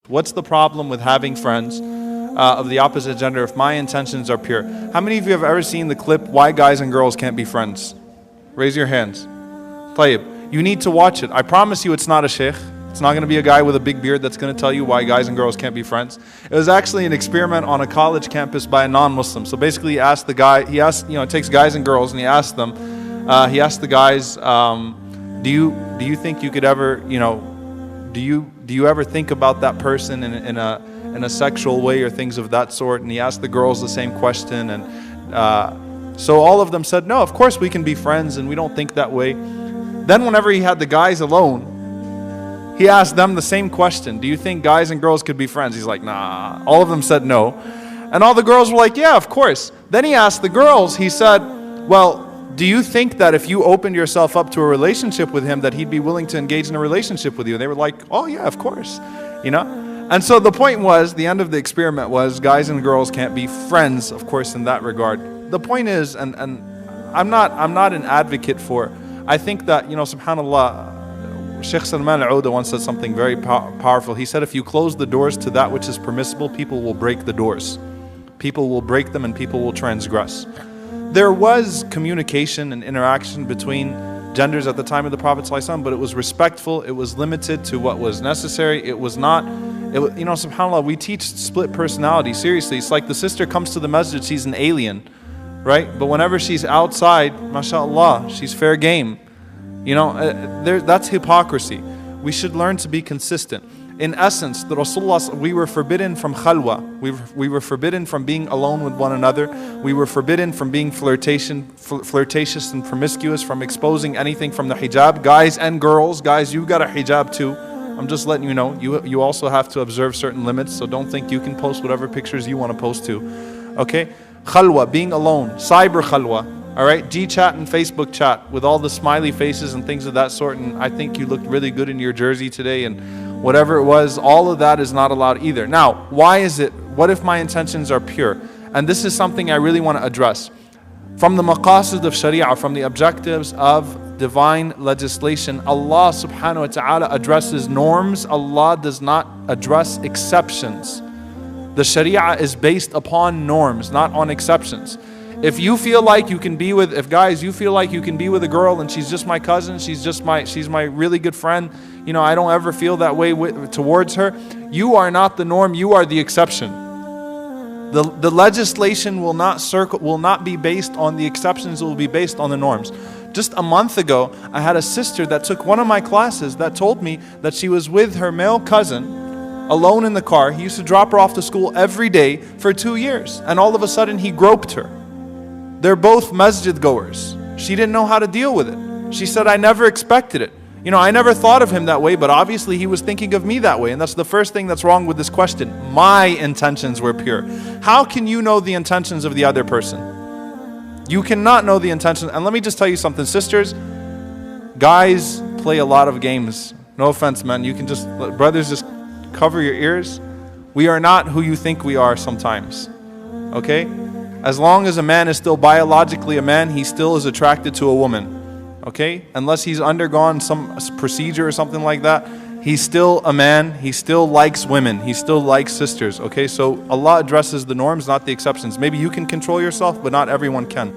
What's the problem with having friends of the opposite gender if my intentions are pure? How many of you have ever seen the clip, Why Guys and Girls Can't Be Friends? Raise your hands. Tayyib. You need to watch it. I promise you it's not a sheikh. It's not going to be a guy with a big beard that's going to tell you why guys and girls can't be friends. It was actually an experiment on a college campus by a non-Muslim. So basically he asked the guy, it takes guys and girls, and he asked the guys, do you think you could ever, do you ever think about that person in a sexual way or things of that sort? And he asked the girls the same question, and so all of them said, no, of course we can be friends and we don't think that way. Then whenever he had the guys alone, he asked them the same question. Do you think guys and girls could be friends? He's like, nah. All of them said no. And all the girls were like, yeah, of course. Then he asked the girls, he said, well, do you think that if you opened yourself up to a relationship with him that he'd be willing to engage in a relationship with you? And they were like, oh yeah, of course. And so the point was, the end of the experiment was, guys and girls can't be friends, of course, in that regard. The point is, and I'm not an advocate for, I think that, subhanAllah, Sheikh Salman al-Auda once said something very powerful. He said, if you close the doors to that which is permissible, people will break the doors. People will break them and people will transgress. There was communication and interaction between genders at the time of the Prophet ﷺ, but it was respectful, it was limited to what was necessary. It was not, subhanAllah, we teach split personality, seriously. It's like the sister comes to the masjid, she's an alien, right? But whenever she's outside, mashallah, she's fair game. That's hypocrisy. We should learn to be consistent. In essence, the Rasulullah, we were forbidden from khalwa. We were forbidden from being alone with one another. We were forbidden from being flirtatious and promiscuous, from exposing anything from the hijab. Guys and girls, guys, you got a hijab too. I'm just letting you know, you also have to observe certain limits, so don't think you can post whatever pictures you want to post too. Okay? Khalwa, being alone, cyber khalwa. Alright, G-chat and Facebook chat with all the smiley faces and things of that sort, and I think you looked really good in your jersey today, and whatever it was, all of that is not allowed either. Now, why is it? What if my intentions are pure? And this is something I really want to address. From the maqasid of Sharia, from the objectives of divine legislation, Allah subhanahu wa ta'ala addresses norms. Allah does not address exceptions. The Sharia is based upon norms, not on exceptions. If you feel like you can be with, you feel like you can be with a girl and she's just my cousin, she's my really good friend, I don't ever feel that way towards her, you are not the norm, you are the exception. The legislation will not be based on the exceptions, it will be based on the norms. Just a month ago, I had a sister that took one of my classes that told me that she was with her male cousin alone in the car. He used to drop her off to school every day for 2 years, and all of a sudden he groped her. They're both masjid goers. She didn't know how to deal with it. She said, I never expected it. I never thought of him that way, but obviously he was thinking of me that way. And that's the first thing that's wrong with this question. My intentions were pure. How can you know the intentions of the other person? You cannot know the intentions. And let me just tell you something, sisters. Guys play a lot of games. No offense, man. Brothers, just cover your ears. We are not who you think we are sometimes. Okay? As long as a man is still biologically a man, he still is attracted to a woman. Okay? Unless he's undergone some procedure or something like that, he's still a man. He still likes women. He still likes sisters. Okay? So Allah addresses the norms, not the exceptions. Maybe you can control yourself, but not everyone can.